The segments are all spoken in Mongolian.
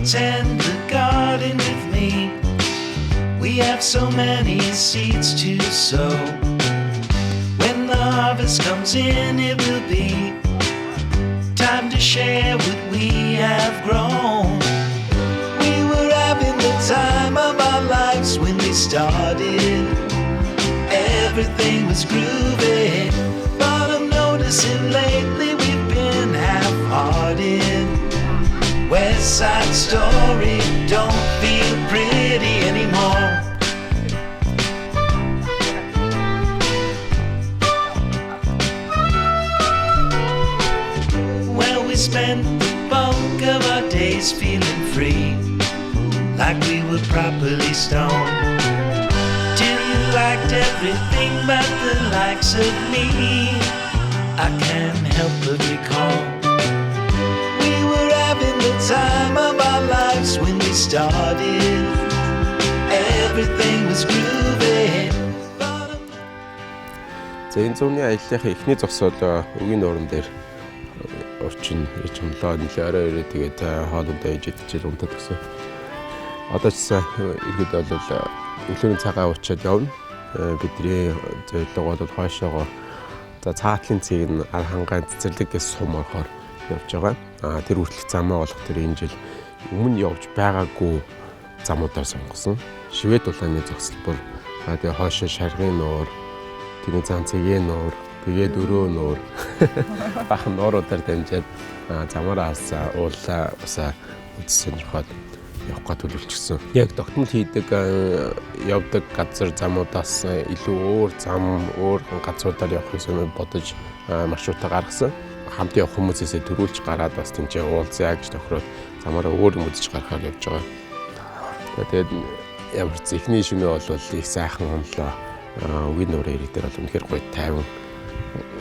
tender garden with me. We have so many seeds to sow. When the harvest comes in, it will be time to share what we have grown. We were having the time of our lives when we started. Everything was groovy, but I'm noticing lately we've been half-hearted. West Side Story don't feel pretty anymore. Well, we spent the bulk of our days feeling free, like we were properly stoned, till you liked everything but the likes of me. I can't help but recall we were having the time of our lives when we started. Everything was groovy. За энэ зууны аяллахын эхний зогсоол өгийн нууран дээр орчин ич хөнлөө нэлээ орой ирээ тэгээд хоолндоо ээж идчихэл унтаад гисэн. Одоо ч иргэд бол өглөөний цагаа уучаад явна. Бидний зөвлөгөө бол хойшоогоо за цаатлын цэг нь хангаан цэцэрлэгээс сум орохоор явж байгаа. Тэр үргэлж замаа болох тэр энэ жил өмнө явж байгаагүй замуудаар сонгосон. Шивэд улааны зогсолбор тэгээ хойшоо шаргын нуур, тэрний зан цэгийн нуур, тэгээд өрөө нуур бахан нууруудаар дамжаад замаараа алсаа уулаа усаа үзсэн жохоод явах гэж төлөвлөсөн. Яг тогтмол хийдэг явдаг газар замуудаас илүү өөр зам, өөр газруудаар явах юм бодож маршрутаа гаргасан. Хамт явах хүмүүсээсээ төрүүлж гараад бас тэнцээ уулзъя гэж тохироод замаараа өөр юм үзэж гарахаар явж байгаа. Тэгээд ямар ч ихний шөнө бол их сайхан хонлоо. Үгийн нуурын ирэх дээр бол үнэхээр гоё тайван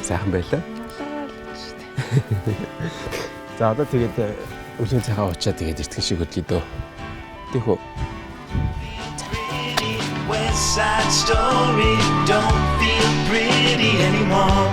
сайхан байлаа. За одоо тэгээд өлийн цагаа уучаад тэгээд эртхэн шиг хөдлөе дөө. Тэхүү. West Side Story don't feel pretty anymore.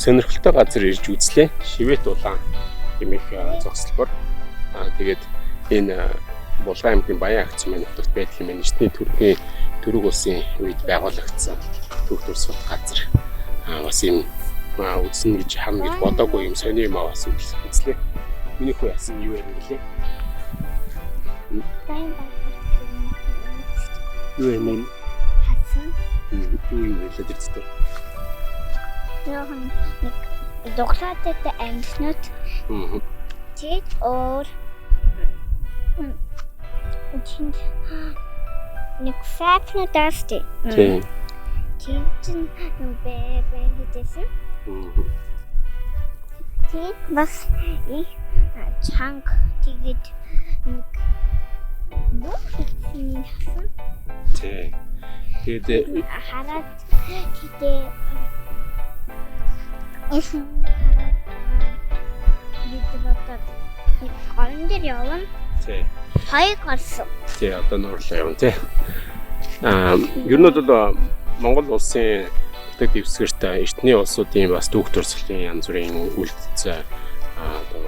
Сонирхолтой газар ирж үзлээ. Шивэт улаан хэмээх зогсолбор. Тэгээд энэ Булган аймгийн Баян агц маань нутагт байдаг юм. Нийтний төргийн төрөг улсын үед байгуулагдсан төв төрсөд газар. Бас юм үзсэн гэж харна гэж бодоогүй юм сони юм авсан үзлээ. Миний хүү яасан юу юм гэлээ. Юу юм бэ? Хасан. Юу юм хэлээд ирсэн. Жохон нэг дуглаатай амьснууд. Тэгээд өөр чинь нэг фапнуудаас тийм. Тийм бэбэ хийсэн. Тэгээд бас их чанга тэгээд нэг буух хасан. Тэгээд хараад тэгээд Орон дээр явна. Тий. Хоёр гарсан. Тий, одоо нуурлаа явна тий. Ер нь бол Монгол улсын бүтэц дэвсгэрт эртний улсуудын бас түүх төрслийн янз бүрийн үйлдэл одоо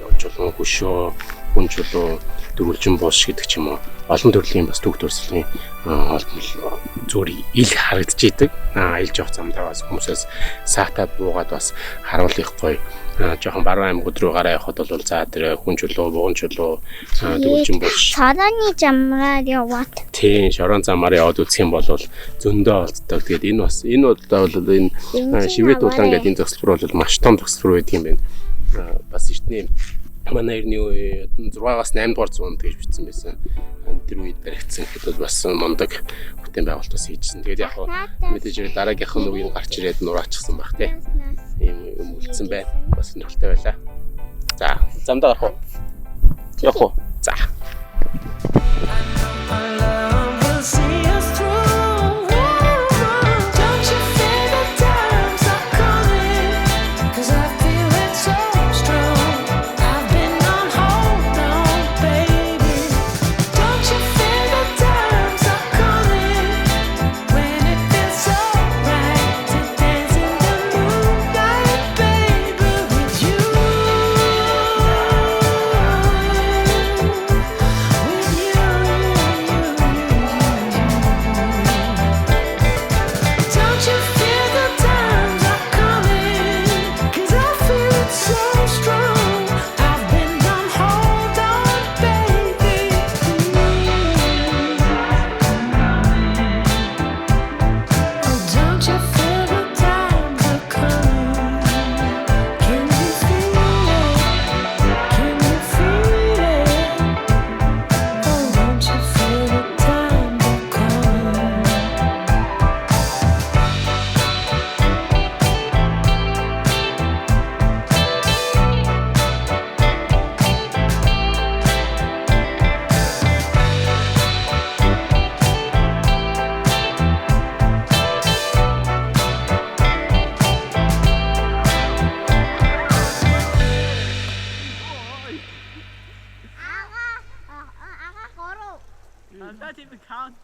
явж болох хөшөө хүн чулуу, дөрвөлжин буус гэдэг ч юм уу олон төрлийн бас түүх төрслийн зүгээр ил харагдаж идэг. Ил жоох замдаа бас хүмүүсээс саатаад буугаад бас харуулах гоё жоохон баруун аймагуд руу гараа явахад бол за тэр хүн чулуу, бугун чулуу, дөрвөлжин буус Шороны замраар яваад. Тийм, шорон замаар яваад үзэх юм бол зөндөө олддог. Тэгээд энэ удаа бол энэ шивэд улаан гэдэг энэ зогсолбор бол маш том зогсолбор байдаг юм байна. Бас эртний манай эртний 6-аас 8 дугаар зуунд гэж бичсэн байсан. Тэр үед баригдсан гэхэд бол бас мондог бүтээн байгуулалт бас хийжсэн. Тэгээд яг мэдээж дараагийнх нь үеийн гарч ирээд нураачихсан баг тий. Ийм үлдсэн байна. Бас нөхөлтэй байлаа. За, замдаа гарах уу? Явах уу? За. Not even count.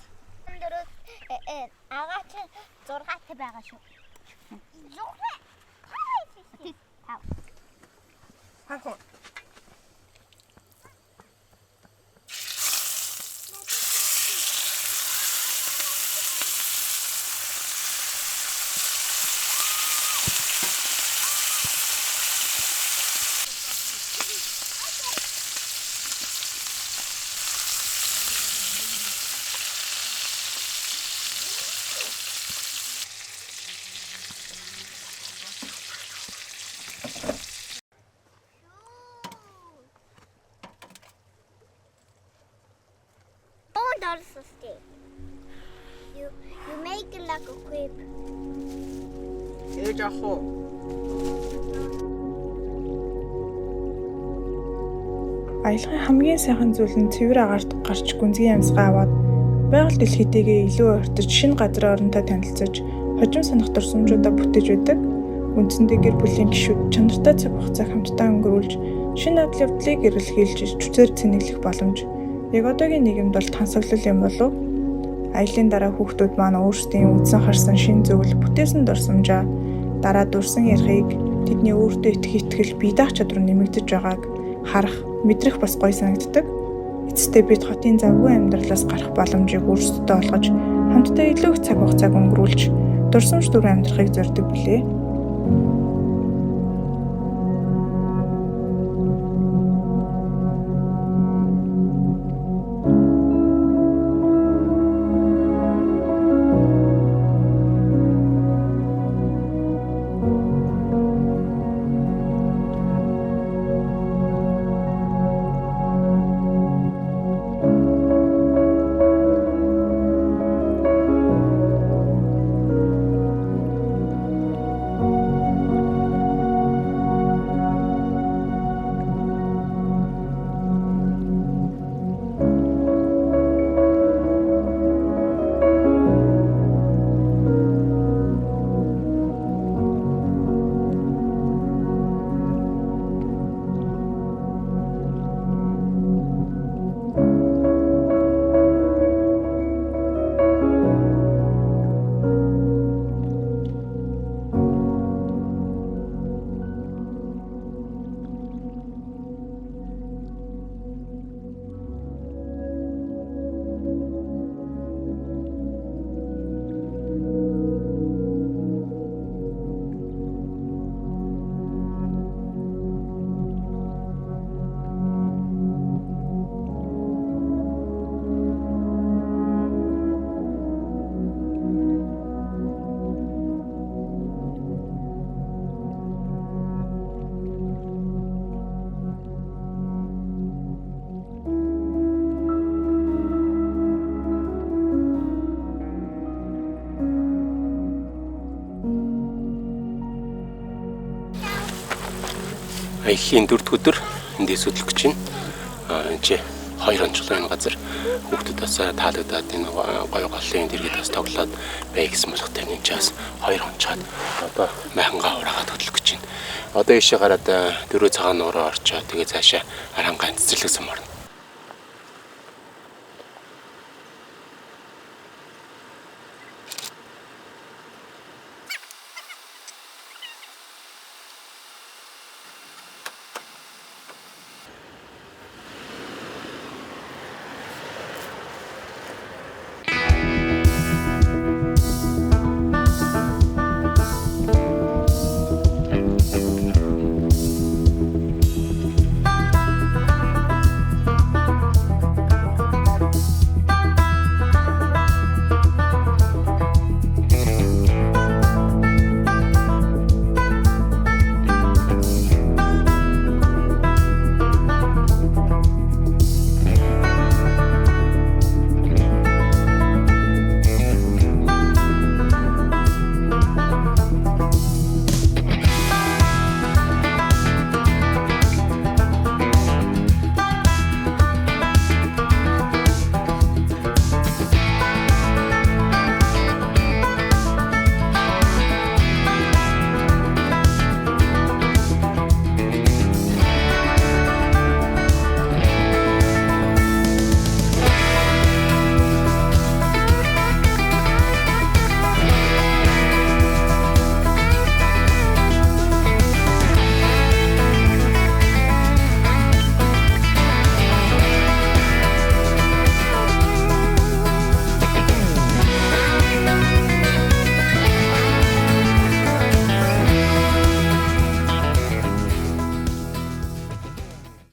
Агаач 6-т байгаа шүү. 6. Хаа. You make it like a quip. Ээж ах уу. Аялахын хамгийн сайхан зүйл нь цэвэр агаарт гарч гүнзгий амьсгаа аваад байгаль дэлхийтэйгээ илүү ойртож шинэ газрын оронтой танилцаж хожим санах дурсамжуудаа бүтээж байдаг. Үндсэндээ гэр бүлийн гишүүд чанартай цаг хугацааг хамтдаа өнгөрүүлж шинэ адал явдлыг эрэлхийлж зүцээр цэнэглэх боломж яг одоогийн нийгэмд бол тансаглал юм болов. Аялын дараа хүүхдүүд маань өөрсдийн үзсэн харсан шинэ зүйл бүтээсэн дурсамжаа дараа дурсан ярихыг тэдний өөртөө итгэл бие даах чадвар нэмэгдэж байгааг харах, мэдрэх бас гоё санагддаг. Эцэстээ бид хотын завгүй амьдралаас гарах боломжийг өөрсдөдөө олгож хамтдаа илүү их цаг хугацааг өнгөрүүлж дурсамж дүр амьдрахыг зорддог билээ. Аяллаа 4-р өдөр эндээс хөдлөх гэж байна. Энд 2 онцлог энэ газар хүүхдүүд бас таалагдаад энэ гоё голын дэргэд бас тоглоод бай гэсэн болохтой энэ ч бас 2 онцоод одоо майхангаа ураагаад хөдлөх гэж байна. Одоо ийшээ гараад 4 цагаан нуураа орчоо тэгээ цаашаа арангаа цэцэрлэг сум орно.